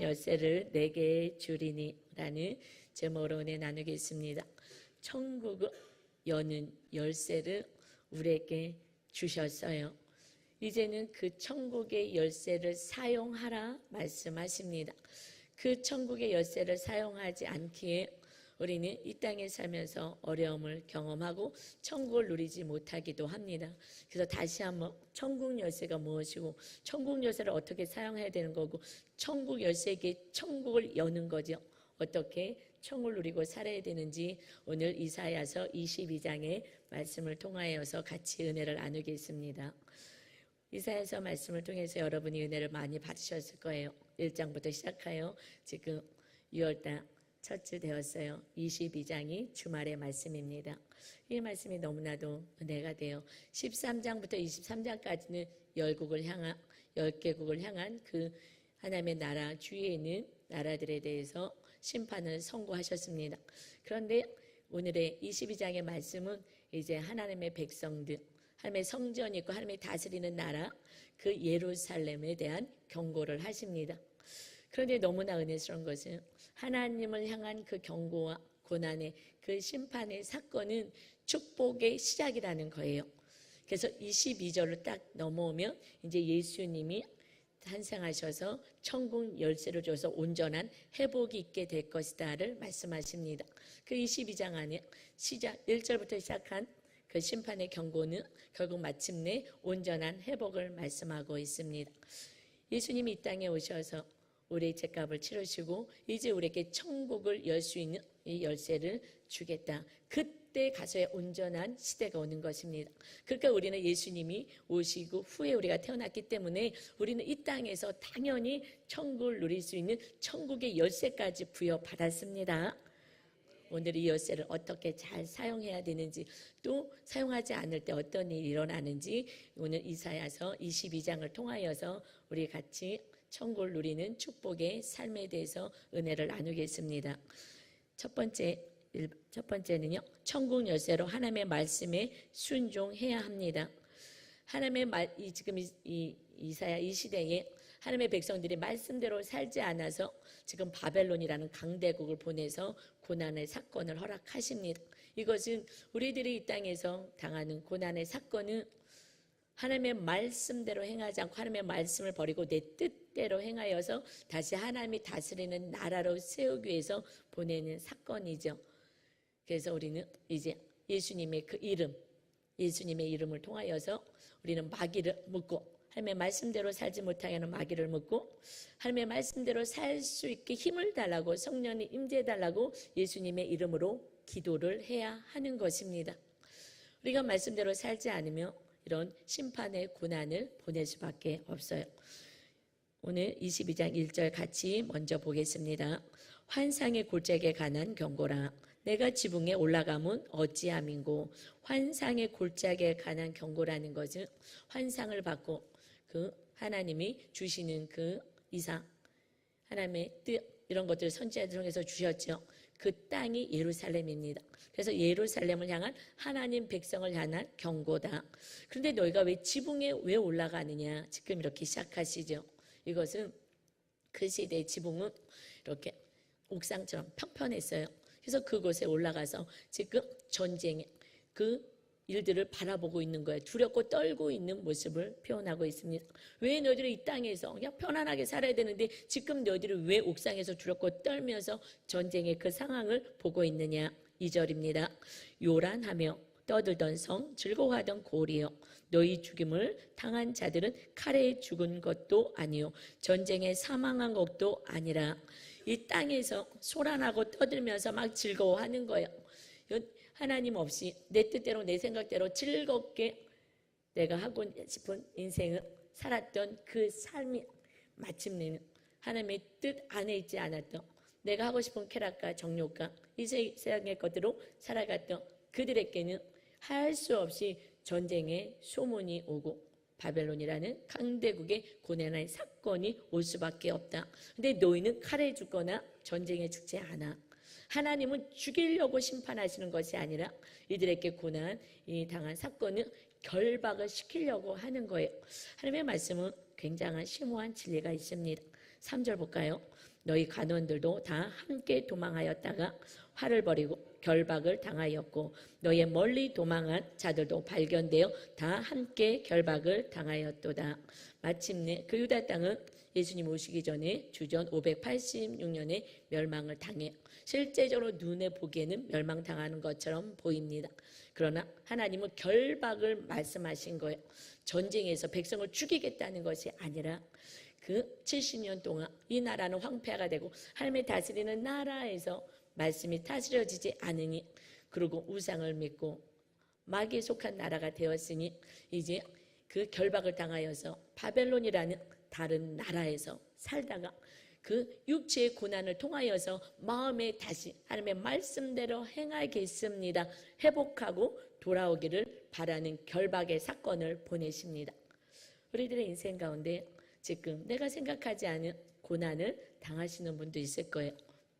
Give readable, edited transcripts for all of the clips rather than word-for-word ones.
열쇠를 내게 주리니 라는 제목으로 은혜 나누겠습니다. 천국을 여는 열쇠를 우리에게 주셨어요. 이제는 그 천국의 열쇠를 사용하라 말씀하십니다. 그 천국의 열쇠를 사용하지 않기에 우리는 이 땅에 살면서 어려움을 경험하고 천국을 누리지 못하기도 합니다. 그래서 다시 한번 천국 열쇠가 무엇이고 천국 열쇠를 어떻게 사용해야 되는 거고 천국 열쇠에게 천국을 여는 거죠. 어떻게 천국을 누리고 살아야 되는지 오늘 이사야서 22장의 말씀을 통하여서 같이 은혜를 나누겠습니다. 이사야서 말씀을 통해서 여러분이 은혜를 많이 받으셨을 거예요. 1장부터 시작하여 지금 6월달 첫주 되었어요. 22장이 주말의 말씀입니다. 이 말씀이 너무나도 은혜가 돼요. 13장부터 23장까지는 열개국을 향한 그 하나님의 나라 주위에 있는 나라들에 대해서 심판을 선고하셨습니다. 그런데 오늘의 22장의 말씀은 이제 하나님의 백성들, 하나님의 성전이 있고 하나님의 다스리는 나라, 그 예루살렘에 대한 경고를 하십니다. 그런데 너무나 은혜스러운 것은 하나님을 향한 그 경고와 고난의 그 심판의 사건은 축복의 시작이라는 거예요. 그래서 22절을 딱 넘어오면 이제 예수님이 탄생하셔서 천국 열쇠를 줘서 온전한 회복이 있게 될 것이다를 말씀하십니다. 그 22장 안에 시작 1절부터 시작한 그 심판의 경고는 결국 마침내 온전한 회복을 말씀하고 있습니다. 예수님이 이 땅에 오셔서 우리의 죄값을 치르시고 이제 우리에게 천국을 열 수 있는 이 열쇠를 주겠다. 그때 가서야 온전한 시대가 오는 것입니다. 그러니까 우리는 예수님이 오시고 후에 우리가 태어났기 때문에 우리는 이 땅에서 당연히 천국을 누릴 수 있는 천국의 열쇠까지 부여받았습니다. 오늘 이 열쇠를 어떻게 잘 사용해야 되는지 또 사용하지 않을 때 어떤 일이 일어나는지 오늘 이사야서 22장을 통하여서 우리 같이 천국을 누리는 축복의 삶에 대해서 은혜를 나누겠습니다. 첫 번째는요. 천국 열쇠로 하나님의 말씀에 순종해야 합니다. 하나님의 지금 이사야 이 시대에 하나님의 백성들이 말씀대로 살지 않아서 지금 바벨론이라는 강대국을 보내서 고난의 사건을 허락하십니다. 이것은 우리들이 이 땅에서 당하는 고난의 사건은 하나님의 말씀대로 행하지 않고 하나님의 말씀을 버리고 내 뜻대로 행하여서 다시 하나님이 다스리는 나라로 세우기 위해서 보내는 사건이죠. 그래서 우리는 이제 예수님의 그 이름, 예수님의 이름을 통하여서 우리는 마귀를 묶고 하나님의 말씀대로 살지 못하게 하는 마귀를 묶고 하나님의 말씀대로 살 수 있게 힘을 달라고 성령이 임재해달라고 예수님의 이름으로 기도를 해야 하는 것입니다. 우리가 말씀대로 살지 않으면 이런 심판의 고난을 보낼 수밖에 없어요. 오늘 22장 1절 같이 먼저 보겠습니다. 환상의 골짜기에 관한 경고라. 내가 지붕에 올라가면 어찌함인고. 환상의 골짜기에 관한 경고라는 것은 환상을 받고 그 하나님이 주시는 그 이상 하나님의 뜻 이런 것들을 선지자들 통해서 주셨죠. 그 땅이 예루살렘입니다. 그래서 예루살렘을 향한 하나님 백성을 향한 경고다. 그런데 너희가 왜 지붕에 왜 올라가느냐 지금 이렇게 시작하시죠. 이것은 그 시대의 지붕은 이렇게 옥상처럼 평평했어요. 그래서 그곳에 올라가서 지금 전쟁의 그 일들을 바라보고 있는 거예요. 두렵고 떨고 있는 모습을 표현하고 있습니다. 왜 너희들이 이 땅에서 그냥 편안하게 살아야 되는데 지금 너희들이 왜 옥상에서 두렵고 떨면서 전쟁의 그 상황을 보고 있느냐. 2절입니다. 요란하며 떠들던 성 즐거워하던 고리여 너희 죽임을 당한 자들은 칼에 죽은 것도 아니요 전쟁에 사망한 것도 아니라 이 땅에서 소란하고 떠들면서 막 즐거워하는 거예요. 하나님 없이 내 뜻대로 내 생각대로 즐겁게 내가 하고 싶은 인생을 살았던 그 삶이 마침내는 하나님의 뜻 안에 있지 않았던 내가 하고 싶은 쾌락과 정욕과 이 세상의 것대로 살아갔던 그들에게는 할 수 없이 전쟁의 소문이 오고 바벨론이라는 강대국의 고난의 사건이 올 수밖에 없다. 근데 너희는 칼에 죽거나 전쟁에 죽지 않아. 하나님은 죽이려고 심판하시는 것이 아니라 이들에게 고난이 당한 사건은 결박을 시키려고 하는 거예요. 하나님의 말씀은 굉장한 심오한 진리가 있습니다. 3절 볼까요? 너희 간원들도 다 함께 도망하였다가 화를 벌이고 결박을 당하였고 너희의 멀리 도망한 자들도 발견되어 다 함께 결박을 당하였도다. 마침내 그 유다 땅은 예수님 오시기 전에 주전 586년에 멸망을 당해 실제적으로 눈에 보기에는 멸망당하는 것처럼 보입니다. 그러나 하나님은 결박을 말씀하신 거예요. 전쟁에서 백성을 죽이겠다는 것이 아니라 그 70년 동안 이 나라는 황폐화가 되고 하나님의 다스리는 나라에서 말씀이 다스려지지 않으니 그리고 우상을 믿고 마귀에 속한 나라가 되었으니 이제 그 결박을 당하여서 바벨론이라는 다른 나라에서 살다가 그 육체의 고난을 통하여서 마음에 다시 하나님의 말씀대로 행하겠습니다. 회복하고 돌아오기를 바라는 결박의 사건을 보내십니다. 우리들의 인생 가운데 지금 내가 생각하지 않은 고난을 당하시는 분도 있을 거예요.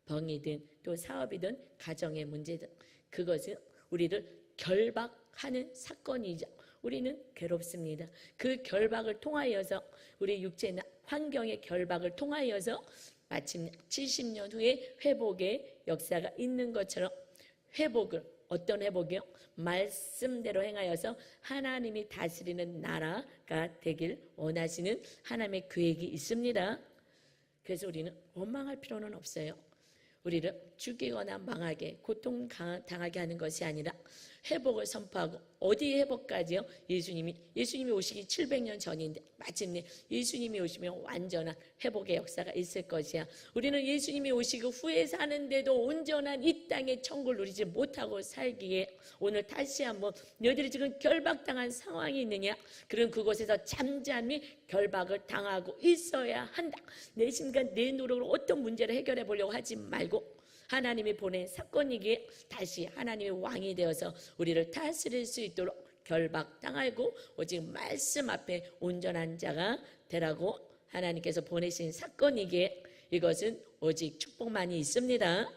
병이든 또 사업이든 가정의 문제든 그것은 우리를 결박하는 사건이죠. 우리는 괴롭습니다. 그 결박을 통하여서 우리 육체나 환경의 결박을 통하여서 마침 70년 후에 회복의 역사가 있는 것처럼 회복을 어떤 회복이요? 말씀대로 행하여서 하나님이 다스리는 나라가 되길 원하시는 하나님의 계획이 있습니다. 그래서 우리는 원망할 필요는 없어요. 우리를 죽이거나 망하게 고통당하게 하는 것이 아니라 회복을 선포하고 어디 회복까지요? 예수님이 오시기 700년 전인데 마침내 예수님이 오시면 완전한 회복의 역사가 있을 것이야. 우리는 예수님이 오시고 후에 사는데도 온전한 이 땅의 천국을 누리지 못하고 살기에 오늘 다시 한번 너희들이 지금 결박당한 상황이 있느냐? 그럼 그곳에서 잠잠히 결박을 당하고 있어야 한다. 내 심간 내 노력으로 어떤 문제를 해결해 보려고 하지 말고 하나님이 보낸 사건이기에 다시 하나님의 왕이 되어서 우리를 다스릴 수 있도록 결박당하고 오직 말씀 앞에 온전한 자가 되라고 하나님께서 보내신 사건이기에 이것은 오직 축복만이 있습니다.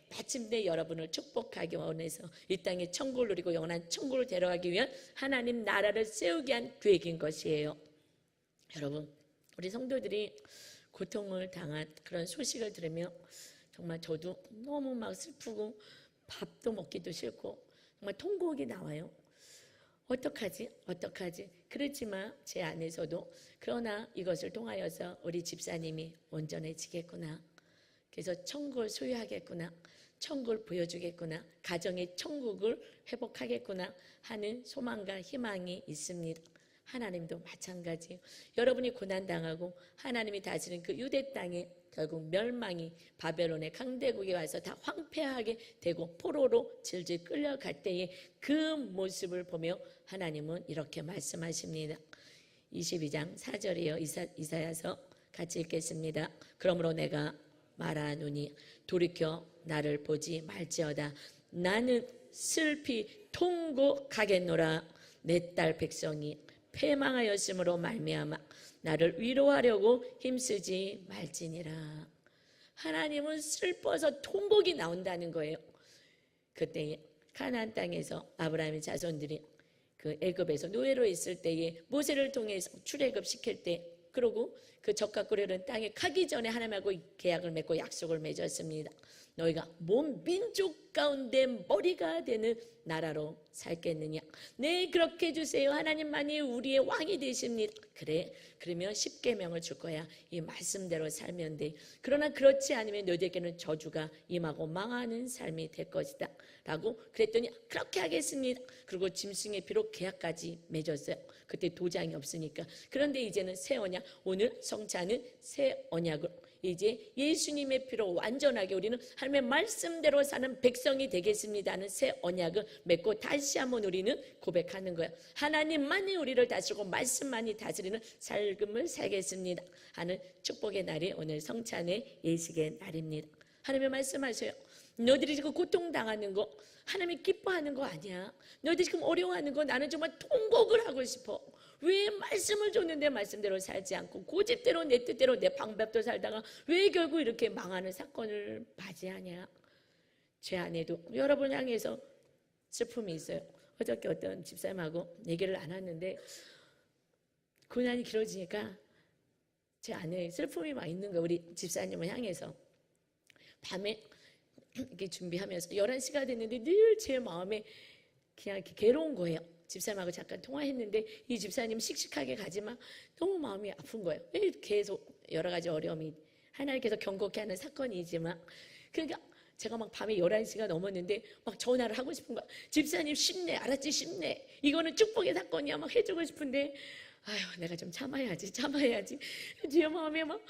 마침내 여러분을 축복하기 원해서 이 땅에 천국을 누리고 영원한 천국을 데려가기 위한 하나님 나라를 세우기 위한 계획인 것이에요. 여러분, 우리 성도들이 고통을 당한 그런 소식을 들으며 정말 저도 너무 막 슬프고 밥도 먹기도 싫고 정말 통곡이 나와요. 어떡하지? 그렇지만 제 안에서도 그러나 이것을 통하여서 우리 집사님이 온전해지겠구나. 그래서 천국을 소유하겠구나. 천국을 보여주겠구나. 가정의 천국을 회복하겠구나 하는 소망과 희망이 있습니다. 하나님도 마찬가지예요. 여러분이 고난당하고 하나님이 다스리는 그 유대 땅에 결국 멸망이 바벨론의 강대국에 와서 다 황폐하게 되고 포로로 질질 끌려갈 때에 그 모습을 보며 하나님은 이렇게 말씀하십니다. 22장 4절이요. 이사야서 같이 읽겠습니다. 그러므로 내가 말하노니 돌이켜 나를 보지 말지어다. 나는 슬피 통곡하겠노라. 내 딸 백성이 패망하였으므로 말미암아 나를 위로하려고 힘쓰지 말지니라. 하나님은 슬퍼서 통곡이 나온다는 거예요. 그때 가나안 땅에서 아브라함의 자손들이 그 애굽에서 노예로 있을 때에 모세를 통해서 출애굽 시킬 때 그러고 그 적과 꿀이는 땅에 가기 전에 하나님하고 계약을 맺고 약속을 맺었습니다. 너희가 온 민족 가운데 머리가 되는 나라로 살겠느냐? 네, 그렇게 해주세요. 하나님만이 우리의 왕이 되십니다. 그래, 그러면 10계명을 줄 거야. 이 말씀대로 살면 돼. 그러나 그렇지 않으면 너희에게는 저주가 임하고 망하는 삶이 될 것이다 라고 그랬더니 그렇게 하겠습니다. 그리고 짐승의 피로 계약까지 맺었어요. 그때 도장이 없으니까. 그런데 이제는 새 언약, 오늘 성찬은 새 언약으로 이제 예수님의 피로 완전하게 우리는 하나님의 말씀대로 사는 백성이 되겠습니다는 새 언약을 맺고 다시 한번 우리는 고백하는 거예요. 하나님만이 우리를 다스리고 말씀만이 다스리는 삶을 살겠습니다 하는 축복의 날이 오늘 성찬의 예식의 날입니다. 하나님의 말씀하셔요. 너희들이 지금 고통당하는 거 하나님이 기뻐하는 거 아니야. 너희들이 지금 어려워하는 거 나는 정말 통곡을 하고 싶어. 왜 말씀을 줬는데 말씀대로 살지 않고 고집대로 내 뜻대로 내 방법대로 살다가 왜 결국 이렇게 망하는 사건을 맞이하냐. 제 안에도 여러분 향해서 슬픔이 있어요. 어저께 어떤 집사님하고 얘기를 안 하는데 고난이 길어지니까 제 안에 슬픔이 막 있는 거예요. 우리 집사님을 향해서. 밤에 이렇게 준비하면서 11시가 됐는데 늘 제 마음에 그냥 이렇게 괴로운 거예요. 집사님하고 잠깐 통화했는데 이 집사님 씩씩하게 가지만 너무 마음이 아픈 거예요. 계속 여러 가지 어려움이 하나님께서 경고케 하는 사건이지만, 그러니까 제가 막 밤에 11시가 넘었는데 막 전화를 하고 싶은 거야. 집사님 쉽네, 알았지, 쉽네. 이거는 축복의 사건이야. 막 해주고 싶은데 아휴, 내가 좀 참아야지. 제 마음에 막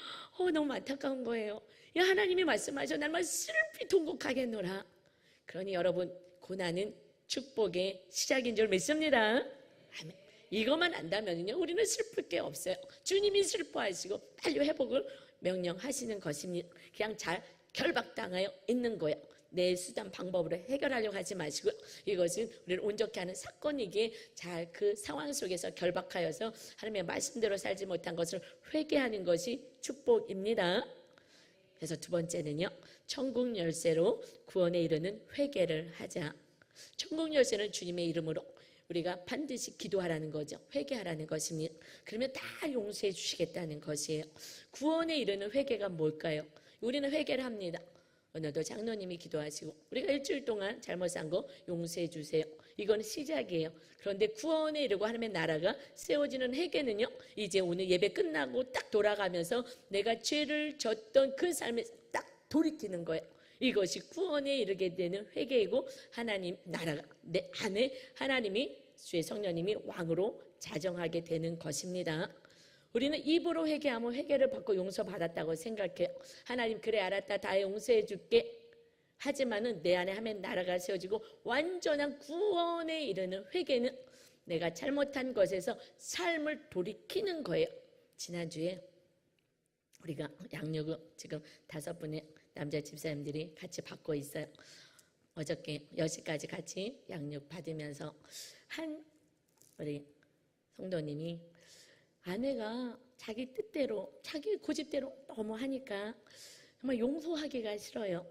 너무 안타까운 거예요. 야, 하나님이 말씀하셔. 날만 슬피 통곡하겠노라. 그러니 여러분, 고난은 축복의 시작인 줄 믿습니다. 아멘. 이것만 안다면요, 우리는 슬플 게 없어요. 주님이 슬퍼하시고 빨리 회복을 명령하시는 것입니다. 그냥 잘 결박당하여 있는 거예요. 내 수단 방법으로 해결하려고 하지 마시고요. 이것은 우리를 온전케 하는 사건이기에 잘 그 상황 속에서 결박하여서 하나님의 말씀대로 살지 못한 것을 회개하는 것이 축복입니다. 그래서 두 번째는요, 천국 열쇠로 구원에 이르는 회개를 하자. 천국 열쇠는 주님의 이름으로 우리가 반드시 기도하라는 거죠. 회개하라는 것입니다. 그러면 다 용서해 주시겠다는 것이에요. 구원에 이르는 회개가 뭘까요? 우리는 회개를 합니다. 오늘도 장로님이 기도하시고 우리가 일주일 동안 잘못 산 거 용서해 주세요. 이건 시작이에요. 그런데 구원에 이르고 하나님의 나라가 세워지는 회개는요, 이제 오늘 예배 끝나고 딱 돌아가면서 내가 죄를 졌던 그 삶에 딱 돌이키는 거예요. 이것이 구원에 이르게 되는 회개이고, 하나님 나라가 내 안에 하나님이 주의 성령님이 왕으로 자정하게 되는 것입니다. 우리는 입으로 회개하면 회개를 받고 용서받았다고 생각해요. 하나님, 그래 알았다, 다 용서해 줄게. 하지만은 내 안에 하면 나라가 세워지고 완전한 구원에 이르는 회개는 내가 잘못한 것에서 삶을 돌이키는 거예요. 지난주에 우리가 양육을 지금 5분의 남자 집사님들이 같이 받고 있어요. 어저께 10시까지 같이 양육 받으면서 한 우리 성도님이 아내가 자기 뜻대로, 자기 고집대로 너무 하니까 정말 용서하기가 싫어요.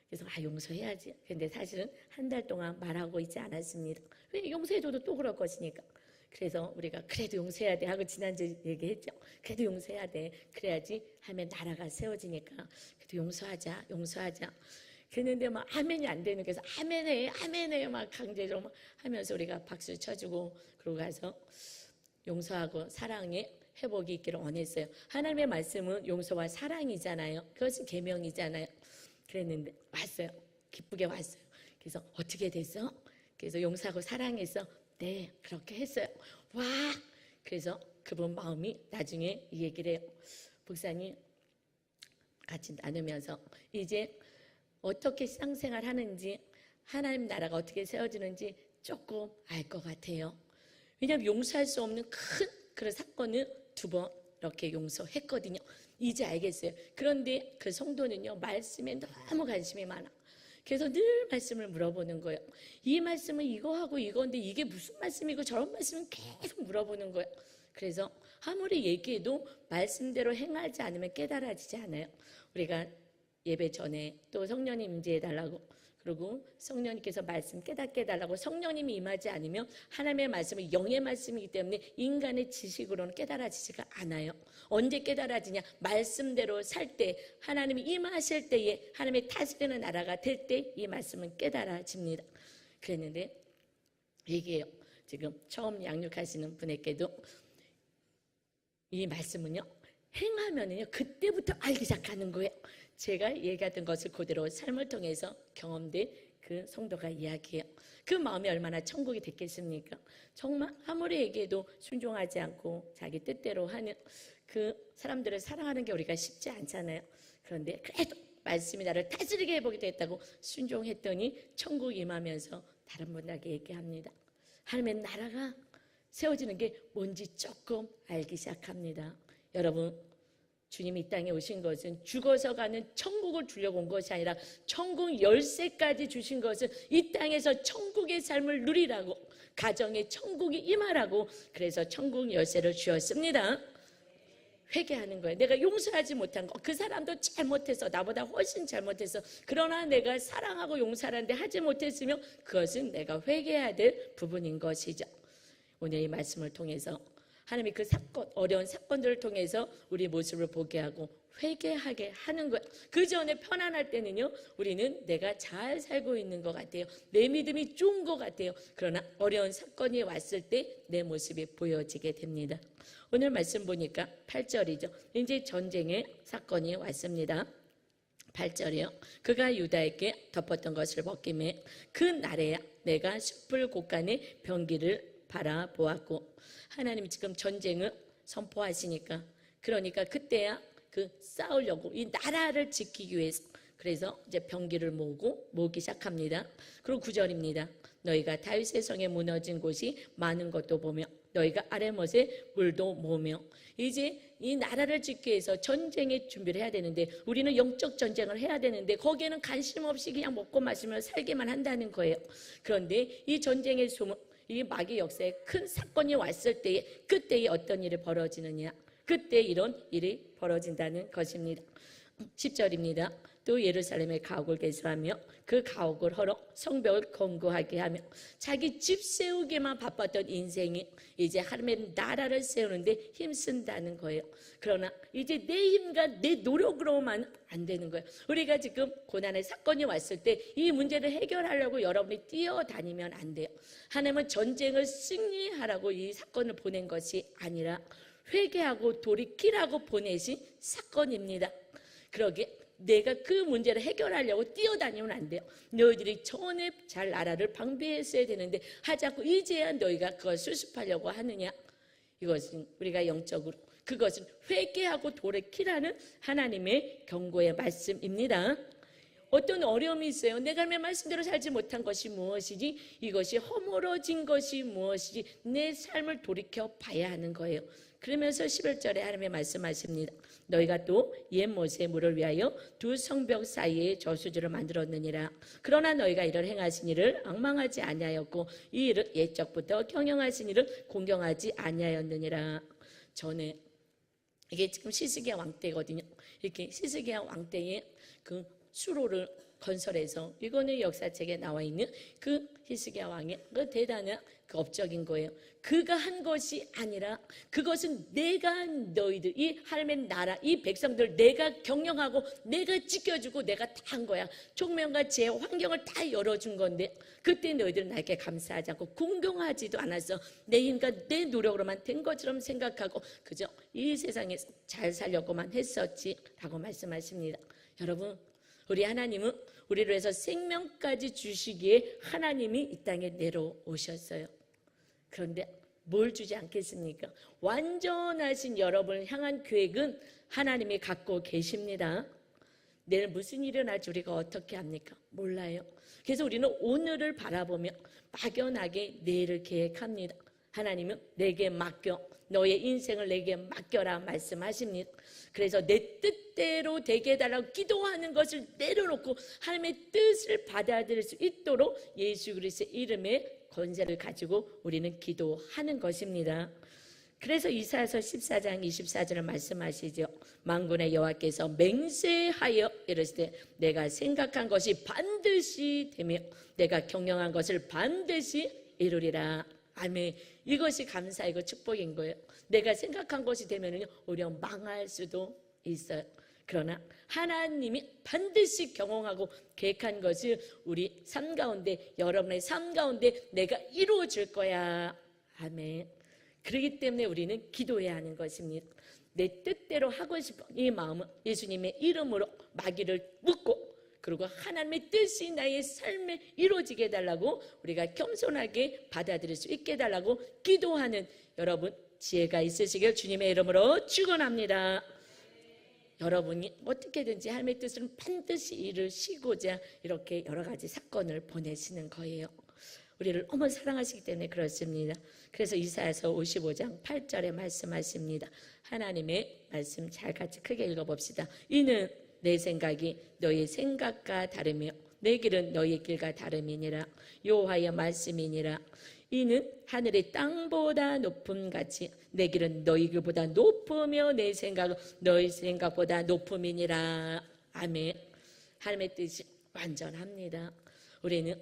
그래서 용서해야지. 근데 사실은 한 달 동안 말하고 있지 않았습니다. 왜 용서해줘도 또 그럴 것이니까. 그래서 우리가 그래도 용서해야 돼 하고 지난주 얘기했죠. 그래도 용서해야 돼. 그래야지 하면 나라가 세워지니까 그래도 용서하자. 그랬는데 막 아멘이 안 되는, 그래서 아멘해 막 강제로 막 하면서 우리가 박수 쳐주고 그러고 가서 용서하고 사랑의 회복이 있기를 원했어요. 하나님의 말씀은 용서와 사랑이잖아요. 그것이 계명이잖아요. 그랬는데 왔어요. 기쁘게 왔어요. 그래서 어떻게 됐어? 그래서 용서하고 사랑해서 네, 그렇게 했어요. 와! 그래서 그분 마음이 나중에 이 얘기를 해요. 목사님 같이 나누면서 이제 어떻게 신앙생활 하는지, 하나님 나라가 어떻게 세워지는지 조금 알 것 같아요. 왜냐하면 용서할 수 없는 큰 그런 사건을 2번 이렇게 용서했거든요. 이제 알겠어요. 그런데 그 성도는요, 말씀에 너무 관심이 많아. 그래서 늘 말씀을 물어보는 거예요. 이 말씀은 이거하고 이건데 이게 무슨 말씀이고 저런 말씀은 계속 물어보는 거예요. 그래서 아무리 얘기해도 말씀대로 행하지 않으면 깨달아지지 않아요. 우리가 예배 전에 또 성령님 임재해달라고, 그리고 성령님께서 말씀 깨닫게 해달라고, 성령님이 임하지 않으면 하나님의 말씀은 영의 말씀이기 때문에 인간의 지식으로는 깨달아지지가 않아요. 언제 깨달아지냐? 말씀대로 살 때, 하나님이 임하실 때에, 하나님의 다스리는 나라가 될 때 이 말씀은 깨달아집니다. 그랬는데 얘기해요. 지금 처음 양육하시는 분에게도 이 말씀은요, 행하면은요 그때부터 알기 시작하는 거예요. 제가 얘기했던 것을 그대로 삶을 통해서 경험된 그 성도가 이야기해요. 그 마음이 얼마나 천국이 됐겠습니까? 정말 아무리 얘기해도 순종하지 않고 자기 뜻대로 하는 그 사람들을 사랑하는 게 우리가 쉽지 않잖아요. 그런데 그래도 말씀이 나를 다스리게 해보게 됐다고 순종했더니 천국 임하면서 다른 분들에게 얘기합니다. 하나님의 나라가 세워지는 게 뭔지 조금 알기 시작합니다. 여러분, 주님이 이 땅에 오신 것은 죽어서 가는 천국을 주려고 온 것이 아니라 천국 열쇠까지 주신 것은 이 땅에서 천국의 삶을 누리라고, 가정에 천국이 임하라고, 그래서 천국 열쇠를 주었습니다. 회개하는 거예요. 내가 용서하지 못한 거, 그 사람도 잘못해서 나보다 훨씬 잘못해서, 그러나 내가 사랑하고 용서하는데 하지 못했으면 그것은 내가 회개해야 될 부분인 것이죠. 오늘 이 말씀을 통해서 하나님이 그 사건, 어려운 사건들을 통해서 우리 모습을 보게 하고 회개하게 하는 거예요. 그 전에 편안할 때는요, 우리는 내가 잘 살고 있는 것 같아요. 내 믿음이 좋은 것 같아요. 그러나 어려운 사건이 왔을 때 내 모습이 보여지게 됩니다. 오늘 말씀 보니까 8절이죠. 이제 전쟁의 사건이 왔습니다. 8절이요. 그가 유다에게 덮었던 것을 벗기매 그 날에야 내가 숯불 곳간의 병기를 바라보았고, 하나님이 지금 전쟁을 선포하시니까, 그러니까 그때야 그 싸우려고 이 나라를 지키기 위해서, 그래서 이제 병기를 모으기 시작합니다. 그리고 9절입니다. 너희가 다윗의 성에 무너진 곳이 많은 것도 보며 너희가 아레못의 물도 모으며, 이제 이 나라를 짓기 위해서 전쟁의 준비를 해야 되는데, 우리는 영적 전쟁을 해야 되는데 거기에는 관심 없이 그냥 먹고 마시며 살기만 한다는 거예요. 그런데 이 전쟁의 소문, 이 마귀 역사에 큰 사건이 왔을 때에, 그때에 어떤 일이 벌어지느냐, 그때 이런 일이 벌어진다는 것입니다. 10절입니다. 또 예루살렘에 가옥을 개수하며 그 가옥을 헐어 성벽을 견고하게 하며, 자기 집 세우기만 바빴던 인생이 이제 하나님의 나라를 세우는데 힘쓴다는 거예요. 그러나 이제 내 힘과 내 노력으로만 안 되는 거예요. 우리가 지금 고난의 사건이 왔을 때 이 문제를 해결하려고 여러분이 뛰어다니면 안 돼요. 하나님은 전쟁을 승리하라고 이 사건을 보낸 것이 아니라 회개하고 돌이키라고 보내신 사건입니다. 그러게 내가 그 문제를 해결하려고 뛰어다니면 안 돼요. 너희들이 전에 잘 나라를 방비했어야 되는데 하지 않고 이제야 너희가 그걸 수습하려고 하느냐. 이것은 우리가 영적으로, 그것은 회개하고 돌이키라는 하나님의 경고의 말씀입니다. 어떤 어려움이 있어요. 내가 내 말씀대로 살지 못한 것이 무엇이지, 이것이 허물어진 것이 무엇이지, 내 삶을 돌이켜 봐야 하는 거예요. 그러면서 11절에 하나님의 말씀하십니다. 너희가 또 옛 못의 물을 위하여 두 성벽 사이에 저수지를 만들었느니라. 그러나 너희가 이를 행하신 일을 앙망하지 아니하였고 이 일을 옛적부터 경영하신 일을 공경하지 아니하였느니라. 전에 이게 지금 시스기야 왕 때거든요. 이렇게 시스기야 왕 때에 그 수로를 건설해서, 이거는 역사책에 나와 있는 그 히스기야 왕의 그 대단한 그 업적인 거예요. 그가 한 것이 아니라 그것은 내가 너희들, 이 하나님의 나라, 이 백성들 내가 경영하고 내가 지켜주고 내가 다 한 거야. 총명과 제 환경을 다 열어준 건데 그때 너희들은 나에게 감사하지 않고 공경하지도 않았어. 내 힘과 내 노력으로만 된 것처럼 생각하고 그저 이 세상에 잘 살려고만 했었지 라고 말씀하십니다. 여러분, 우리 하나님은 우리를 위해서 생명까지 주시기에 하나님이 이 땅에 내려오셨어요. 그런데 뭘 주지 않겠습니까? 완전하신 여러분을 향한 계획은 하나님이 갖고 계십니다. 내일 무슨 일이 날지 우리가 어떻게 합니까? 몰라요. 그래서 우리는 오늘을 바라보며 막연하게 내일을 계획합니다. 하나님은 내게 맡겨, 너의 인생을 내게 맡겨라 말씀하십니다. 그래서 내 뜻대로 되게 해달라고 기도하는 것을 내려놓고 하나님의 뜻을 받아들일 수 있도록 예수 그리스도의 이름에 권세를 가지고 우리는 기도하는 것입니다. 그래서 이사야서 14장 24절을 말씀하시죠. 만군의 여호와께서 맹세하여 이르시되 내가 생각한 것이 반드시 되며 내가 경영한 것을 반드시 이루리라. 아멘. 이것이 감사이고 축복인 거예요. 내가 생각한 것이 되면은요, 오히려 망할 수도 있어요. 그러나 하나님이 반드시 경영하고 계획한 것을 우리 삶 가운데, 여러분의 삶 가운데 내가 이루어 줄 거야. 아멘. 그렇기 때문에 우리는 기도해야 하는 것입니다. 내 뜻대로 하고 싶은 이 마음은 예수님의 이름으로 마귀를 묶고, 그리고 하나님의 뜻이 나의 삶에 이루어지게 해달라고 우리가 겸손하게 받아들일 수 있게 해달라고 기도하는 여러분 지혜가 있으시길 주님의 이름으로 축원합니다. 여러분이 어떻게든지 하나님의 뜻을 반드시 이루시고자 이렇게 여러 가지 사건을 보내시는 거예요. 우리를 너무 사랑하시기 때문에 그렇습니다. 그래서 이사야서 55장 8절에 말씀하십니다. 하나님의 말씀 잘 같이 크게 읽어봅시다. 이는 내 생각이 너희 생각과 다르며 내 길은 너희 길과 다름이니라. 여호와의 말씀이니라. 이는 하늘의 땅보다 높음같이 내 길은 너희 길보다 높으며 내 생각은 너희 생각보다 높음이니라. 아멘. 하나님의 뜻이 완전합니다. 우리는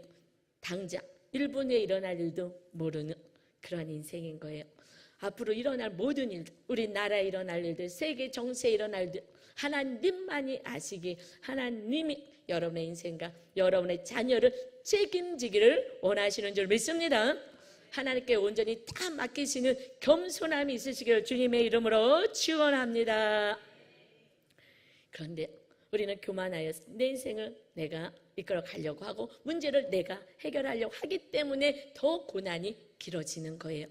당장 1분에 일어날 일도 모르는 그런 인생인 거예요. 앞으로 일어날 모든 일들, 우리 나라에 일어날 일들, 세계 정세에 일어날 일들 하나님만이 아시기, 하나님이 여러분의 인생과 여러분의 자녀를 책임지기를 원하시는 줄 믿습니다. 하나님께 온전히 다 맡기시는 겸손함이 있으시기를 주님의 이름으로 축원합니다. 그런데 우리는 교만하여서 내 인생을 내가 이끌어 가려고 하고 문제를 내가 해결하려고 하기 때문에 더 고난이 길어지는 거예요.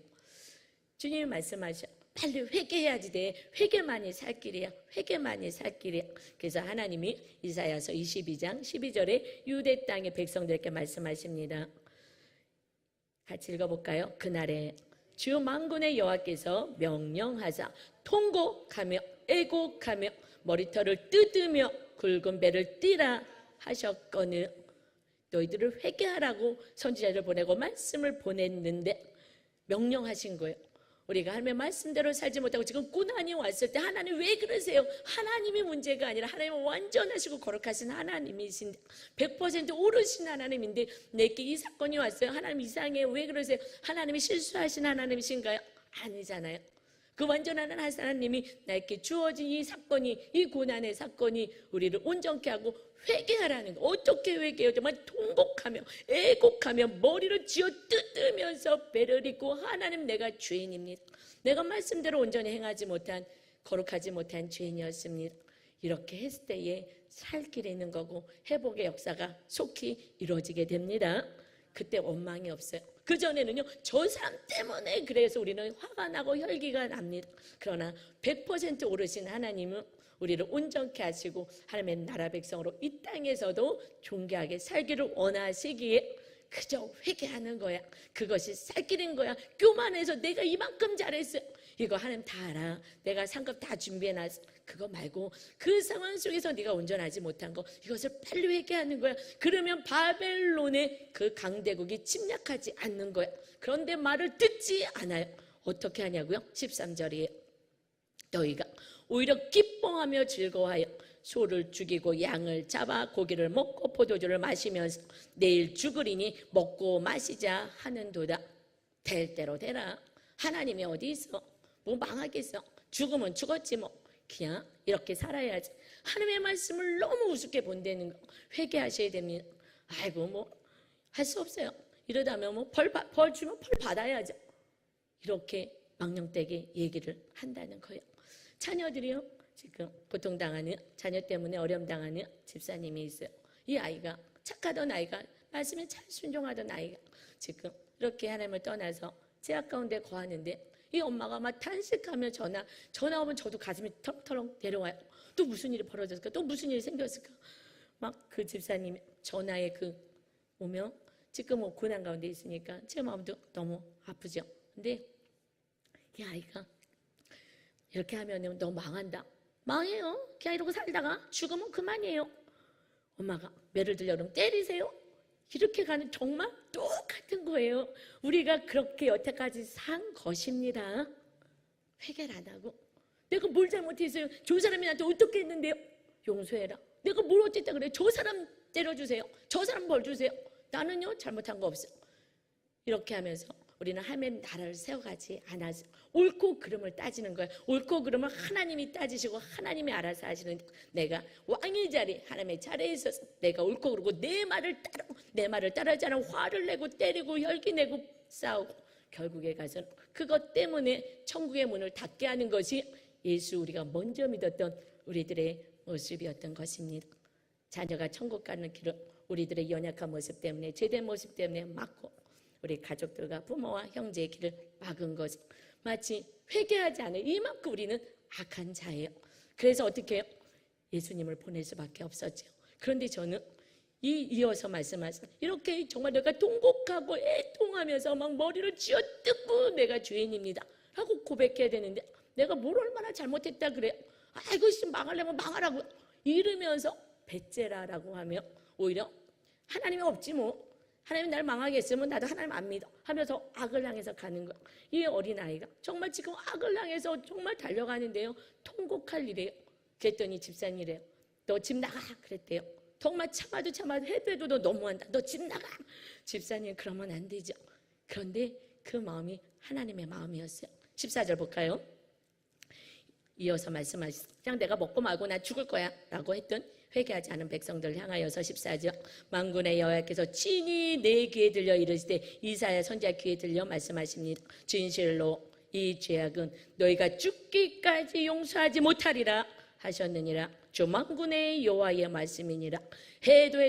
주님이 말씀하셔. 빨리 회개해야지 돼. 회개만이 살 길이야. 회개만이 살 길이야. 그래서 하나님이 이사야서 22장 12절에 유대 땅의 백성들에게 말씀하십니다. 같이 읽어볼까요? 그날에 주 만군의 여호와께서 명령하사 통곡하며 애곡하며 머리털을 뜯으며 굵은 배를 띠라 하셨거늘 너희들을 회개하라고 선지자를 보내고 말씀을 보냈는데 명령하신 거예요. 우리가 하나님의 말씀대로 살지 못하고 지금 고난이 왔을 때 하나님 왜 그러세요? 하나님이 문제가 아니라 하나님은 완전하시고 거룩하신 하나님이신데 100% 오르신 하나님인데 내게 이 사건이 왔어요. 하나님 이상해요. 왜 그러세요? 하나님이 실수하신 하나님이신가요? 아니잖아요. 그 완전한 하나님이 나에게 주어진 이 사건이, 이 고난의 사건이 우리를 온전케 하고 회개하라는 거. 어떻게 회개해요? 정말 통곡하며 애곡하며 머리를 쥐어 뜯으면서 배를 잇고 하나님 내가 죄인입니다. 내가 말씀대로 온전히 행하지 못한 거룩하지 못한 죄인이었습니다. 이렇게 했을 때에 살 길이 있는 거고 회복의 역사가 속히 이루어지게 됩니다. 그때 원망이 없어요. 그전에는요 저 사람 때문에 그래서 우리는 화가 나고 혈기가 납니다. 그러나 100% 오르신 하나님은 우리를 온전케 하시고 하나님의 나라 백성으로 이 땅에서도 존귀하게 살기를 원하시기에 그저 회개하는 거야. 그것이 살 길인 거야. 교만해서 내가 이만큼 잘했어요. 이거 하나님 다 알아. 내가 상급 다 준비해놨어. 그거 말고 그 상황 속에서 네가 온전하지 못한 거 이것을 빨리 회개하는 거야. 그러면 바벨론의 그 강대국이 침략하지 않는 거야. 그런데 말을 듣지 않아요. 어떻게 하냐고요? 13절이에요. 너희가 오히려 기뻐하며 즐거워하여 소를 죽이고 양을 잡아 고기를 먹고 포도주를 마시면서 내일 죽으리니 먹고 마시자 하는도다. 될 대로 되라. 하나님이 어디 있어? 뭐 망하겠어? 죽으면 죽었지 뭐. 그냥 이렇게 살아야지. 하나님의 말씀을 너무 우습게 본다는 거 회개하셔야 됩니다. 아이고 뭐 할 수 없어요. 이러다면 뭐 벌 주면 벌 받아야죠. 이렇게 망령되게 얘기를 한다는 거예요. 자녀들이요 지금 고통당하는 자녀 때문에 어려움 당하는 집사님이 있어요. 이 아이가 착하던 아이가 말씀에 잘 순종하던 아이가 지금 이렇게 하나님을 떠나서 제약 가운데 거하는데 이 엄마가 막 탄식하며 전화 오면 저도 가슴이 털렁털렁 내려와요. 또 무슨 일이 벌어졌을까? 또 무슨 일이 생겼을까? 막 그 집사님이 전화에 오면 지금 뭐 고난 가운데 있으니까 제 마음도 너무 아프죠. 근데 이 아이가 이렇게 하면 너 망한다. 망해요. 그냥 이러고 살다가 죽으면 그만이에요. 엄마가 매를 들려 그러면 때리세요. 이렇게 가는 정말 똑같은 거예요. 우리가 그렇게 여태까지 산 것입니다. 회개를 안 하고 내가 뭘 잘못했어요? 저 사람이 나한테 어떻게 했는데요? 용서해라. 내가 뭘 어쨌다 그래? 저 사람 때려주세요. 저 사람 벌 주세요. 나는요 잘못한 거 없어요. 이렇게 하면서 우리는 하나님의 나라를 세워가지 않아서 옳고 그름을 따지는 거예요. 옳고 그름을 하나님이 따지시고 하나님이 알아서 하시는 내가 왕의 자리 하나님의 자리에 있어서 내가 옳고 그르고 내 말을 따르지 않아 화를 내고 때리고 혈기 내고 싸우고 결국에 가서는 그것 때문에 천국의 문을 닫게 하는 것이 예수 우리가 먼저 믿었던 우리들의 모습이었던 것입니다. 자녀가 천국 가는 길을 우리들의 연약한 모습 때문에 죄된 모습 때문에 막고 우리 가족들과 부모와 형제의 길을 막은 것이 마치 회개하지 않은 이만큼 우리는 악한 자예요. 그래서 어떻게 해요? 예수님을 보낼 수밖에 없었죠. 그런데 저는 이어서 말씀하신 이렇게 정말 내가 통곡하고 애통하면서 막 머리를 쥐어뜯고 내가 죄인입니다 하고 고백해야 되는데 내가 뭘 얼마나 잘못했다 그래요. 아이고 망하려면 망하라고 이러면서 배째라라고 하며 오히려 하나님이 없지 뭐 하나님이 날 망하게 했으면 나도 하나님 안 믿어 하면서 악을 향해서 가는 거야. 이 어린아이가 정말 지금 악을 향해서 정말 달려가는데요. 통곡할 일이에요. 그랬더니 집사님이래요. 너 집 나가 그랬대요. 정말 참아도 해도 너 너무한다. 너 집 나가. 집사님 그러면 안 되죠. 그런데 그 마음이 하나님의 마음이었어요. 14절 볼까요? 이어서 말씀하시죠. 그냥 내가 먹고 말고 나 죽을 거야 라고 했던 회개하지 않은 백성들 향하여서 14절 만군의 여호와께서 친히 내 귀에 들려 이르시되 이사야 선지자 귀에 들려 말씀하십니다. 진실로 이 죄악은 너희가 죽기까지 용서하지 못하리라 하셨느니라. 주 만군의 여호와의 말씀이니라. 해도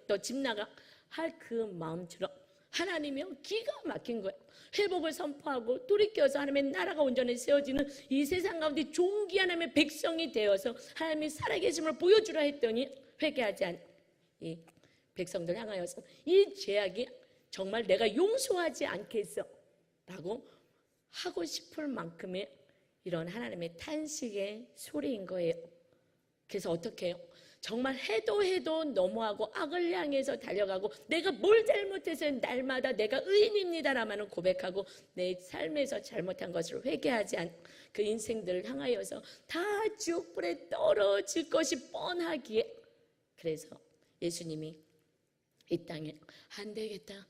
너 집 나가 할 그 마음처럼 하나님이요 기가 막힌 거예요. 회복을 선포하고 돌이켜서 하나님의 나라가 온전히 세워지는 이 세상 가운데 존귀 하나님의 백성이 되어서 하나님의 살아계심을 보여주라 했더니 회개하지 않은 이 백성들 향하여서 이 죄악이 정말 내가 용서하지 않겠어 라고 하고 싶을 만큼의 이런 하나님의 탄식의 소리인 거예요. 그래서 어떻게 해요? 정말 해도 너무하고 악을 향해서 달려가고 내가 뭘 잘못해서 날마다 내가 의인입니다라마는 고백하고 내 삶에서 잘못한 것을 회개하지 않은 그 인생들을 향하여서 다 지옥불에 떨어질 것이 뻔하기에 그래서 예수님이 이 땅에 안 되겠다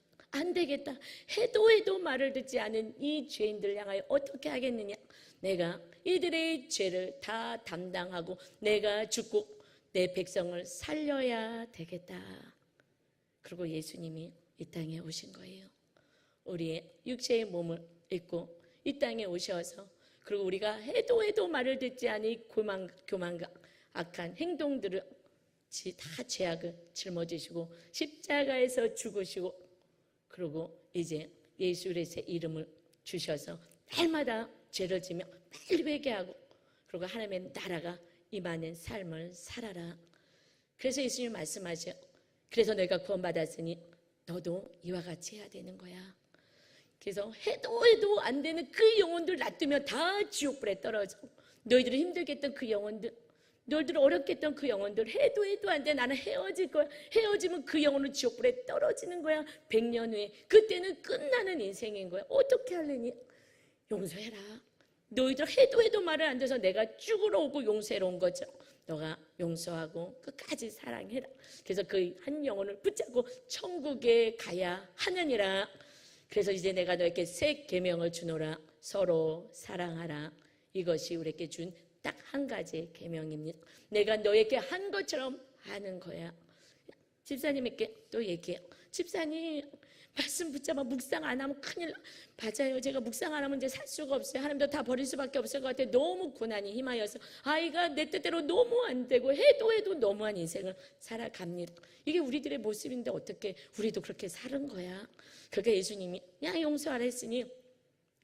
해도 말을 듣지 않은 이 죄인들을 향하여 어떻게 하겠느냐. 내가 이들의 죄를 다 담당하고 내가 죽고 내 백성을 살려야 되겠다. 그리고 예수님이 이 땅에 오신 거예요. 우리의 육체의 몸을 입고 이 땅에 오셔서 그리고 우리가 해도 말을 듣지 않은 교만과 악한 행동들을 다 죄악을 짊어지시고 십자가에서 죽으시고 그리고 이제 예수 그리스도의 이름을 주셔서 날마다 죄를 지며 빨리 회개하고 그리고 하나님의 나라가 임하는 삶을 살아라. 그래서 예수님 말씀하셔. 그래서 너희가 구원받았으니 너도 이와 같이 해야 되는 거야. 그래서 해도 안 되는 그 영혼들 놔두면 다 지옥불에 떨어져. 너희들이 힘들게 했던 그 영혼들, 너희들 어렵게 했던 그 영혼들 해도 안 돼. 나는 헤어질 거야. 헤어지면 그 영혼은 지옥불에 떨어지는 거야. 100년 후에. 그때는 끝나는 인생인 거야. 어떻게 하려니? 용서해라. 너희들 해도 말을 안 돼서 내가 죽으러 오고 용서해러 온 거죠. 너가 용서하고 끝까지 사랑해라. 그래서 그 한 영혼을 붙잡고 천국에 가야 하느니라. 그래서 이제 내가 너에게 새 계명을 주노라. 서로 사랑하라. 이것이 우리에게 준 딱 한 가지 계명입니다. 내가 너에게 한 것처럼 하는 거야. 집사님에게 또 얘기해요. 집사님 말씀 붙잡아 묵상 안 하면 큰일 나. 맞아요. 제가 묵상 안 하면 이제 살 수가 없어요. 하나님도 다 버릴 수밖에 없을 것 같아요. 너무 고난이 힘하여서 아이가 내 뜻대로 너무 안 되고 해도 너무한 인생을 살아갑니다. 이게 우리들의 모습인데 어떻게 우리도 그렇게 사는 거야. 그러니까 예수님이 야 용서하라 했으니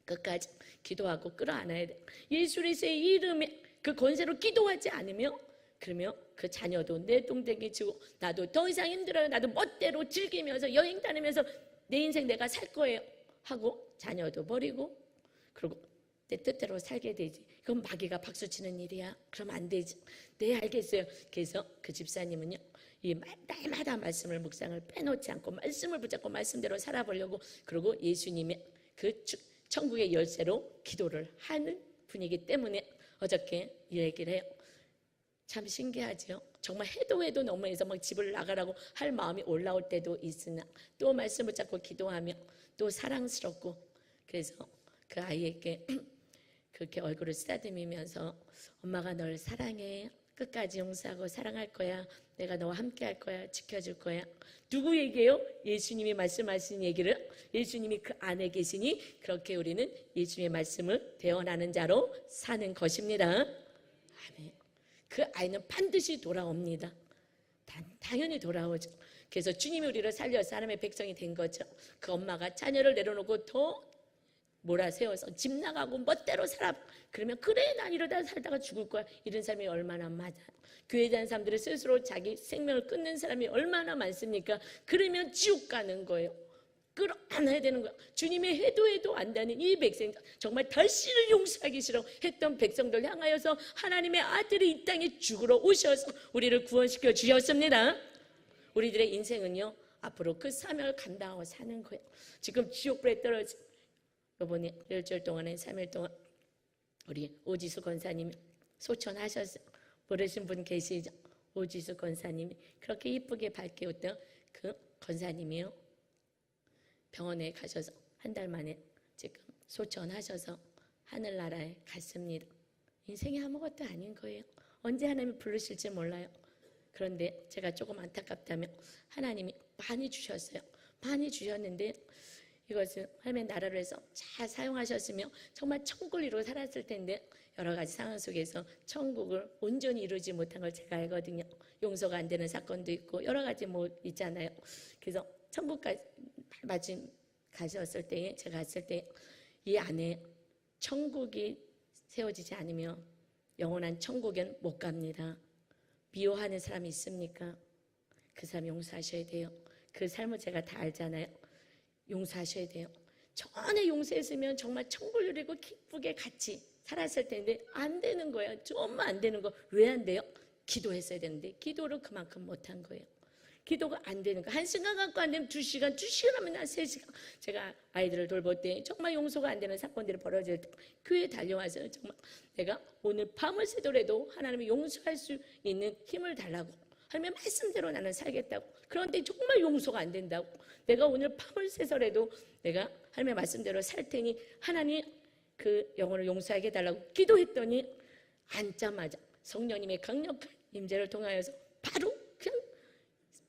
끝까지 기도하고 끌어안아야 돼. 예수 그리스도의 이름에 그 권세로 기도하지 않으면 그러면 그 자녀도 내 동댕이 치고 나도 더 이상 힘들어요. 나도 멋대로 즐기면서 여행 다니면서 내 인생 내가 살 거예요 하고 자녀도 버리고 그리고 내 뜻대로 살게 되지. 그건 마귀가 박수치는 일이야. 그럼 안 되지. 네 알겠어요. 그래서 그 집사님은요 이 날마다 말씀을 묵상을 빼놓지 않고 말씀을 붙잡고 말씀대로 살아보려고 그리고 예수님의 그 천국의 열쇠로 기도를 하는 분이기 때문에 어저께 이 얘기를 해요. 참 신기하죠. 정말 해도 너무해서 막 집을 나가라고 할 마음이 올라올 때도 있으나 또 말씀 붙잡고 기도하며 또 사랑스럽고 그래서 그 아이에게 그렇게 얼굴을 쓰다듬으면서 엄마가 널 사랑해. 끝까지 용서하고 사랑할 거야. 내가 너와 함께 할 거야. 지켜줄 거야. 누구 얘기예요? 예수님이 말씀하신 얘기를 예수님이 그 안에 계시니 그렇게 우리는 예수님의 말씀을 대언하는 자로 사는 것입니다. 아멘. 그 아이는 반드시 돌아옵니다. 당연히 돌아오죠. 그래서 주님이 우리를 살려서 하나님의 백성이 된 거죠. 그 엄마가 자녀를 내려놓고 더 몰아세워서 집 나가고 멋대로 살아. 그러면 그래 난 이러다 살다가 죽을 거야. 이런 사람이 얼마나 많아. 교회에 다니는 사람들이 스스로 자기 생명을 끊는 사람이 얼마나 많습니까? 그러면 지옥 가는 거예요. 끌어안아야 되는 거야. 주님이 해도 안다는 이 백성 정말 다시를 용서하기 싫어 했던 백성들 향하여서 하나님의 아들이 이 땅에 죽으러 오셔서 우리를 구원시켜 주셨습니다. 우리들의 인생은요 앞으로 그 사명을 감당하고 사는 거예요. 지금 지옥불에 떨어진 이번에 일주일 동안에 3일 동안 우리 오지수 권사님이 소천하셨어요. 모르신 분 계시죠? 오지수 권사님이 그렇게 이쁘게 밝게 웃던 그 권사님이요. 병원에 가셔서 한 달 만에 지금 소천하셔서 하늘나라에 갔습니다. 인생이 아무것도 아닌 거예요. 언제 하나님이 부르실지 몰라요. 그런데 제가 조금 안타깝다면 하나님이 많이 주셨어요. 많이 주셨는데 이것을 하나님의 나라를 해서 잘 사용하셨으면 정말 천국을 이루고 살았을 텐데 여러 가지 상황 속에서 천국을 온전히 이루지 못한 걸 제가 알거든요. 용서가 안 되는 사건도 있고 여러 가지 뭐 있잖아요. 그래서 천국까지 마침 가셨을 때에 제가 갔을 때 이 안에 천국이 세워지지 않으면 영원한 천국엔 못 갑니다. 미워하는 사람이 있습니까? 그 사람 용서하셔야 돼요. 그 삶을 제가 다 알잖아요. 용서하셔야 돼요. 전에 용서했으면 정말 천국을 누리고 기쁘게 같이 살았을 텐데 안 되는 거예요. 좀만 안 되는 거. 왜 안 돼요? 기도했어야 되는데 기도를 그만큼 못한 거예요. 기도가 안 되는 거. 1시간 갖고 안 되면 2시간, 2시간 하면 한 3시간. 제가 아이들을 돌볼 때 정말 용서가 안 되는 사건들이 벌어질 때 교회에 달려와서 정말 내가 오늘 밤을 새더라도 하나님이 용서할 수 있는 힘을 달라고 하나님의 말씀대로 나는 살겠다고. 그런데 정말 용서가 안 된다고. 내가 오늘 밤을 새서라도 내가 하나님의 말씀대로 살 테니 하나님 그 영혼을 용서하게 해달라고 기도했더니 앉자마자 성령님의 강력한 임재를 통하여서 바로 그냥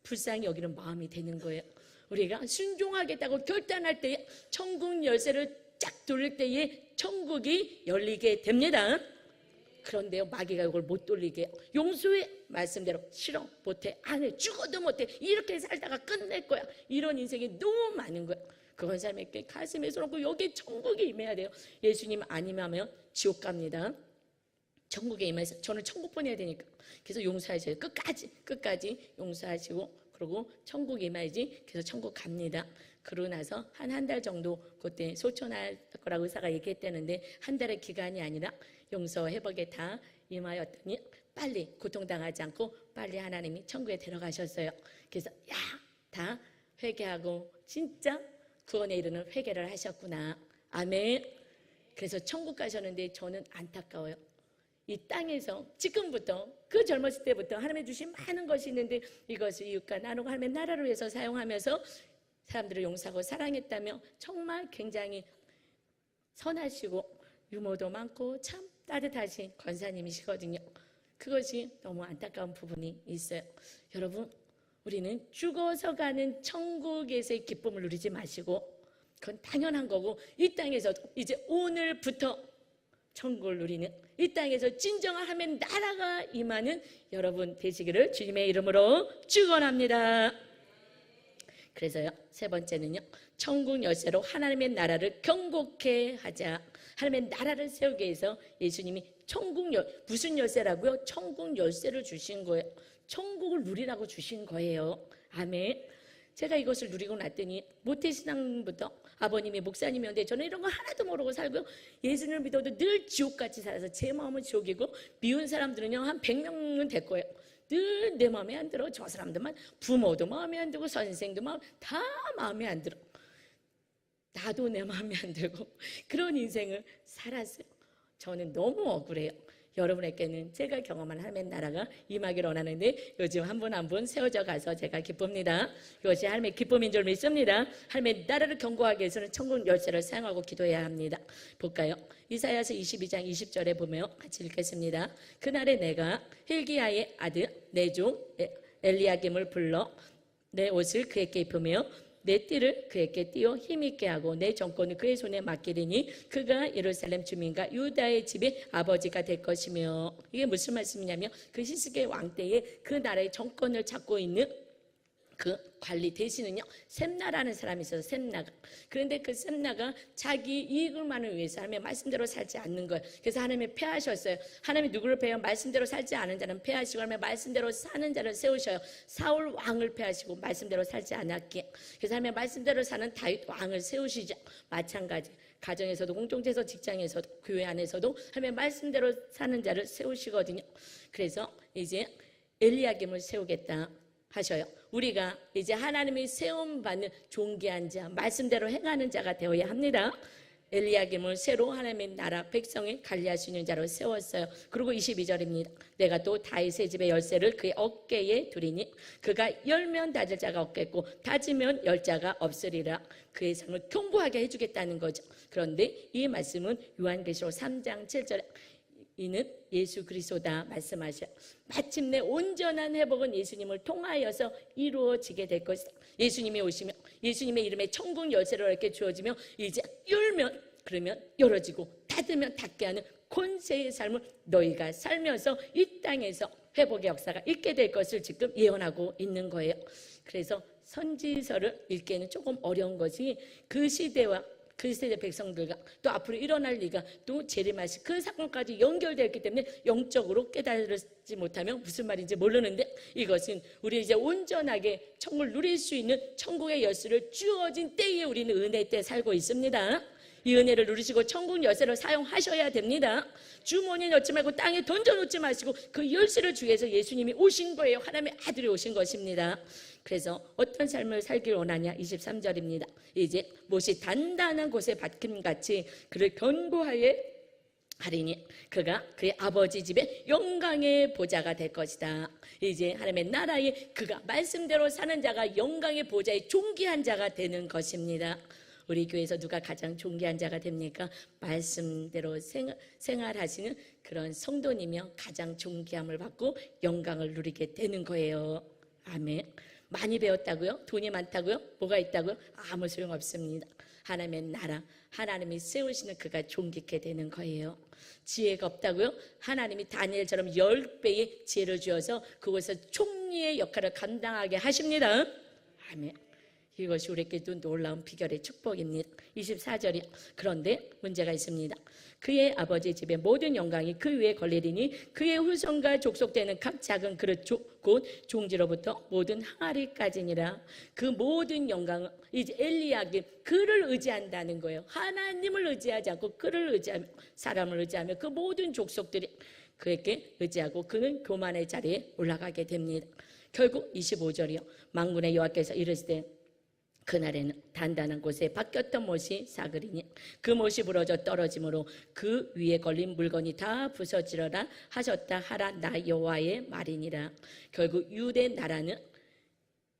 불쌍히 여기는 마음이 되는 거예요. 우리가 순종하겠다고 결단할 때에 천국 열쇠를 쫙 돌릴 때에 천국이 열리게 됩니다. 그런데요, 마귀가 이걸 못 돌리게 해요. 용서의 말씀대로 싫어, 못해, 안 해, 죽어도 못해, 이렇게 살다가 끝낼 거야. 이런 인생이 너무 많은 거예요. 그건 삶에게 가슴에 손 얹고 여기 천국에 임해야 돼요. 예수님 아니면 지옥 갑니다. 천국에 임해서 저는 천국 보내야 되니까 그래서 용서하셔야 돼요. 끝까지 용서하시고 그리고 천국에 임해야지. 그래서 천국 갑니다. 그러고 나서 한 달 정도 그때 소천할 거라고 의사가 얘기했다는데 한 달의 기간이 아니라 용서 회복에 다 임하였더니 빨리 고통당하지 않고 빨리 하나님이 천국에 데려가셨어요. 그래서 다 회개하고 진짜 구원에 이르는 회개를 하셨구나. 아멘. 그래서 천국 가셨는데 저는 안타까워요. 이 땅에서 지금부터 그 젊었을 때부터 하나님이 주신 많은 것이 있는데 이것을 이웃과 나누고 하나님의 나라를 위해서 사용하면서 사람들을 용서하고 사랑했다며 정말 굉장히 선하시고 유머도 많고 참 따뜻하신 권사님이시거든요. 그것이 너무 안타까운 부분이 있어요. 여러분, 우리는 죽어서 가는 천국에서의 기쁨을 누리지 마시고 그건 당연한 거고 이 땅에서도 이제 오늘부터 천국을 누리는 이 땅에서 진정한 하나님의 나라가 임하는 여러분 되시기를 주님의 이름으로 축원합니다. 그래서요, 세 번째는요, 천국 열쇠로 하나님의 나라를 경고케 하자. 하나님의 나라를 세우기 위해서 예수님이 무슨 열쇠라고요? 천국 열쇠를 주신 거예요. 천국을 누리라고 주신 거예요. 아멘. 제가 이것을 누리고 났더니 모태신앙부터 아버님이 목사님이었는데 저는 이런 거 하나도 모르고 살고요. 예수님을 믿어도 늘 지옥같이 살아서 제 마음은 지옥이고 미운 사람들은요 한 100명은 될 거예요. 늘 내 마음에 안 들어. 저 사람들만 부모도 마음에 안 들고 선생도 다 마음에 안 들어. 나도 내 마음에 안 들고 그런 인생을 살았어요. 저는 너무 억울해요. 여러분에게는 제가 경험한 하나님의 나라가 임하기를 원하는데 요즘 한 분 한 분 세워져 가서 제가 기쁩니다. 이것이 하나님의 기쁨인 줄 믿습니다. 하나님의 나라를 경고하기 위해서는 천국 열쇠를 사용하고 기도해야 합니다. 볼까요? 이사야서 22장 20절에 보면 같이 읽겠습니다. 그날에 내가 힐기야의 아들 내 종 엘리야김을 불러 내 옷을 그에게 입히며 내 띠를 그에게 띄어 힘있게 하고 내 정권을 그의 손에 맡기리니 그가 예루살렘 주민과 유다의 집의 아버지가 될 것이며. 이게 무슨 말씀이냐면 그 히스기야 왕 때에 그 나라의 정권을 잡고 있는 그 관리 대신은요 셈나라는 사람이 있어서 셈나가. 그런데 그 셈나가 자기 이익을만을 위해서 하나님의 말씀대로 살지 않는 거예요. 그래서 하나님이 패하셨어요. 하나님이 누구를 패요? 말씀대로 살지 않은 자는 패하시고 하나님의 말씀대로 사는 자를 세우셔요. 사울 왕을 패하시고 말씀대로 살지 않았기에. 그래서 하나님의 말씀대로 사는 다윗 왕을 세우시죠. 마찬가지 가정에서도 공동체에서 직장에서도 교회 안에서도 하나님의 말씀대로 사는 자를 세우시거든요. 그래서 이제 엘리야김을 세우겠다 하셔요. 우리가 이제 하나님이 세움받는 존귀한 자, 말씀대로 행하는 자가 되어야 합니다. 엘리야김을 새로 하나님의 나라 백성을 관리할 수 있는 자로 세웠어요. 그리고 22절입니다. 내가 또 다윗의 집의 열쇠를 그의 어깨에 두리니 그가 열면 다질 자가 없겠고 닫으면 열 자가 없으리라. 그의 삶을 견고하게 해주겠다는 거죠. 그런데 이 말씀은 요한계시록 3장 7절에 이는 예수 그리스도다 말씀하셔. 마침내 온전한 회복은 예수님을 통하여서 이루어지게 될 것이다. 예수님이 오시며 예수님의 이름에 천국 열쇠로 이렇게 주어지며 이제 열면 그러면 열어지고 닫으면 닫게 하는 권세의 삶을 너희가 살면서 이 땅에서 회복의 역사가 있게 될 것을 지금 예언하고 있는 거예요. 그래서 선지서를 읽기에는 조금 어려운 것이 그 시대와 그 세대 백성들과 또 앞으로 일어날 리가 또 재림하시 그 사건까지 연결되었기 때문에 영적으로 깨달지 못하면 무슨 말인지 모르는데 이것은 우리 이제 온전하게 천국을 누릴 수 있는 천국의 열쇠를 주어진 때에 우리는 은혜 때 살고 있습니다. 이 은혜를 누리시고 천국 열쇠를 사용하셔야 됩니다. 주머니에 넣지 말고 땅에 던져놓지 마시고 그 열쇠를 주위에서 예수님이 오신 거예요. 하나님의 아들이 오신 것입니다. 그래서 어떤 삶을 살길 원하냐 23절입니다. 이제 못이 단단한 곳에 박힘같이 그를 견고하게 하리니 그가 그의 아버지 집에 영광의 보좌가 될 것이다. 이제 하나님의 나라에 그가 말씀대로 사는 자가 영광의 보좌에 존귀한 자가 되는 것입니다. 우리 교회에서 누가 가장 존귀한 자가 됩니까? 말씀대로 생활하시는 그런 성도님이며 가장 존귀함을 받고 영광을 누리게 되는 거예요. 아멘. 많이 배웠다고요? 돈이 많다고요? 뭐가 있다고요? 아무 소용없습니다. 하나님의 나라, 하나님이 세우시는 그가 존귀케 되는 거예요. 지혜가 없다고요? 하나님이 다니엘처럼 10배의 지혜를 주어서 그곳에서 총리의 역할을 감당하게 하십니다. 아멘. 이것이 우리에게도 놀라운 비결의 축복입니다. 24절이 그런데 문제가 있습니다. 그의 아버지 집의 모든 영광이 그 위에 걸리리니 그의 후손과 족속되는 각 작은 그릇 곧 종지로부터 모든 항아리까지니라. 그 모든 영광은 이제 엘리야김 그를 의지한다는 거예요. 하나님을 의지하지 않고 그를 의지하며 사람을 의지하며 그 모든 족속들이 그에게 의지하고 그는 교만의 자리에 올라가게 됩니다. 결국 25절이요. 만군의 여호와께서 이르시되 그날에는 단단한 곳에 박혔던 못이 사그리니 그 못이 부러져 떨어짐으로 그 위에 걸린 물건이 다 부서지려라 하셨다 하라 나 여호와의 말이니라. 결국 유대 나라는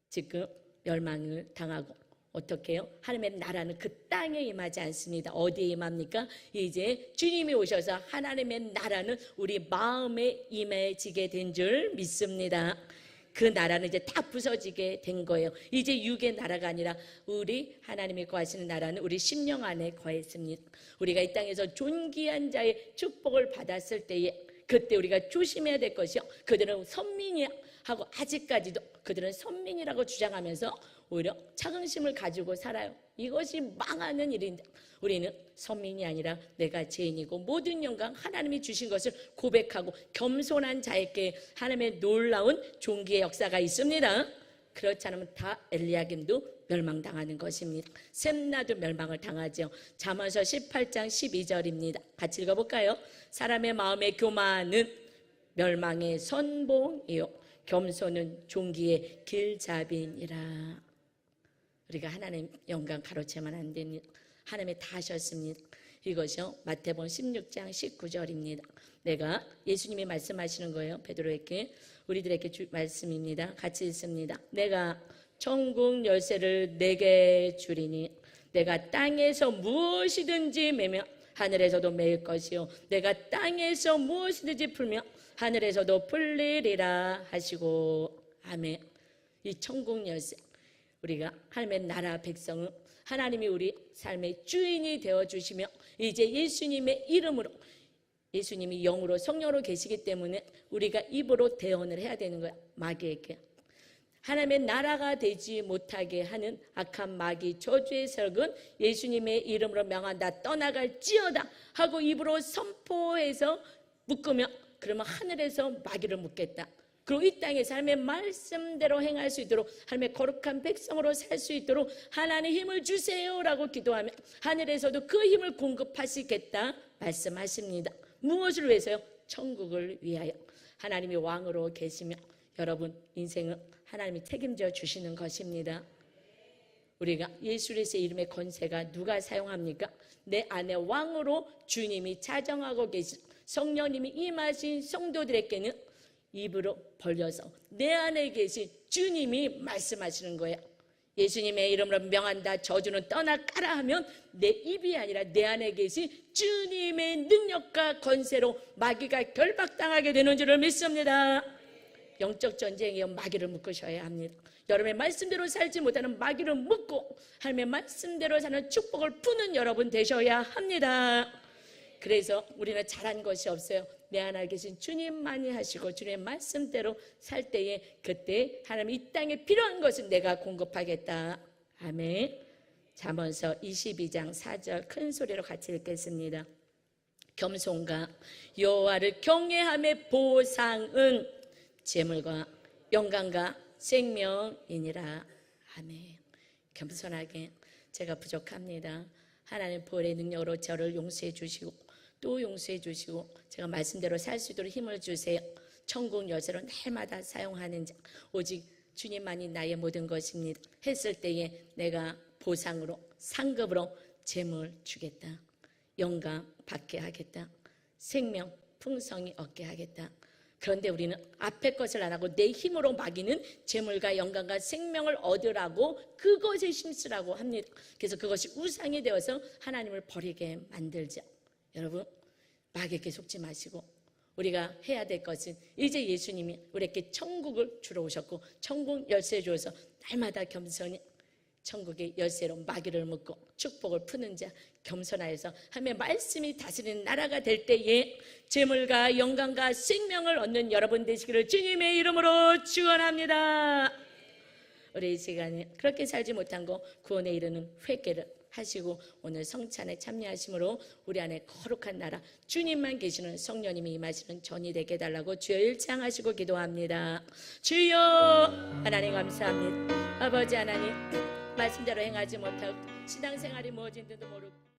지금 멸망을 당하고 어떻게 해요? 하나님의 나라는 그 땅에 임하지 않습니다. 어디에 임합니까? 이제 주님이 오셔서 하나님의 나라는 우리 마음에 임해지게 된 줄 믿습니다. 그 나라는 이제 다 부서지게 된 거예요. 이제 육의 나라가 아니라 우리 하나님이 거하시는 나라는 우리 심령 안에 거했습니다. 우리가 이 땅에서 존귀한 자의 축복을 받았을 때에 그때 우리가 조심해야 될 것이요. 그들은 선민이야 하고 아직까지도 그들은 선민이라고 주장하면서 오히려 자긍심을 가지고 살아요. 이것이 망하는 일인데 우리는 선민이 아니라 내가 죄인이고 모든 영광 하나님이 주신 것을 고백하고 겸손한 자에게 하나님의 놀라운 존귀의 역사가 있습니다. 그렇지 않으면 다 엘리야김도 멸망당하는 것입니다. 셈나도 멸망을 당하죠. 잠언서 18장 12절입니다. 같이 읽어볼까요? 사람의 마음의 교만은 멸망의 선봉이요 겸손은 존귀의 길잡이니라. 우리가 하나님 영광 가로채면 안 됩니다. 하나님이 다 하셨습니다. 이것이요 마태복음 16장 19절입니다. 내가 예수님이 말씀하시는 거예요. 베드로에게 우리들에게 말씀입니다. 같이 읽습니다. 내가 천국 열쇠를 내게 주리니 내가 땅에서 무엇이든지 매며 하늘에서도 매일 것이요 내가 땅에서 무엇이든지 풀며 하늘에서도 풀리리라 하시고 아멘. 이 천국 열쇠 우리가 하나님의 나라 백성은 하나님이 우리 삶의 주인이 되어주시며 이제 예수님의 이름으로 예수님이 영으로 성령으로 계시기 때문에 우리가 입으로 대언을 해야 되는 거야. 마귀에게 하나님의 나라가 되지 못하게 하는 악한 마귀 저주의 세력은 예수님의 이름으로 명한다 떠나갈지어다 하고 입으로 선포해서 묶으며 그러면 하늘에서 마귀를 묶겠다. 그리고 이 땅에서 하나님의 말씀대로 행할 수 있도록 하나님의 거룩한 백성으로 살 수 있도록 하나님 힘을 주세요라고 기도하면 하늘에서도 그 힘을 공급하시겠다 말씀하십니다. 무엇을 위해서요? 천국을 위하여. 하나님이 왕으로 계시며 여러분 인생은 하나님이 책임져 주시는 것입니다. 우리가 예수 그리스도의 이름의 권세가 누가 사용합니까? 내 안에 왕으로 주님이 자정하고 계신 성령님이 임하신 성도들에게는 입으로 벌려서 내 안에 계신 주님이 말씀하시는 거예요. 예수님의 이름으로 명한다, 저주는 떠나가라 하면 내 입이 아니라 내 안에 계신 주님의 능력과 권세로 마귀가 결박당하게 되는 줄을 믿습니다. 영적 전쟁이요, 마귀를 묶으셔야 합니다. 여러분의 말씀대로 살지 못하는 마귀를 묶고 하나님의 말씀대로 사는 축복을 푸는 여러분 되셔야 합니다. 그래서 우리는 잘한 것이 없어요. 내 안에 계신 주님만이 하시고 주님의 말씀대로 살 때에 그때 하나님 이 땅에 필요한 것은 내가 공급하겠다. 아멘. 잠언서 22장 4절 큰 소리로 같이 읽겠습니다. 겸손과 여호와를 경외함의 보상은 재물과 영광과 생명이니라. 아멘. 겸손하게 제가 부족합니다. 하나님 보혈의 능력으로 저를 용서해 주시고 또 용서해 주시고 제가 말씀대로 살 수 있도록 힘을 주세요. 천국 열쇠로 날마다 사용하는 자 오직 주님만이 나의 모든 것입니다 했을 때에 내가 보상으로 상급으로 재물 주겠다. 영광 받게 하겠다. 생명 풍성히 얻게 하겠다. 그런데 우리는 앞에 것을 안 하고 내 힘으로 마귀는 재물과 영광과 생명을 얻으라고 그것에 힘쓰라고 합니다. 그래서 그것이 우상이 되어서 하나님을 버리게 만들자. 여러분 마귀에게 속지 마시고 우리가 해야 될 것은 이제 예수님이 우리에게 천국을 주러 오셨고 천국 열쇠 주어서 날마다 겸손히 천국의 열쇠로 마귀를 묶고 축복을 푸는 자 겸손하여서 하나님의 말씀이 다스리는 나라가 될 때에 재물과 영광과 생명을 얻는 여러분 되시기를 주님의 이름으로 축원합니다. 우리 이 시간에 그렇게 살지 못한 거 구원에 이르는 회개를 하시고 오늘 성찬에 참여하심으로 우리 안에 거룩한 나라 주님만 계시는 성령님이 임하시는 전이 되게 해달라고 주여 일창하시고 기도합니다. 주여 하나님 감사합니다. 아버지 하나님 말씀대로 행하지 못하고 신앙생활이 무엇인지도 모르고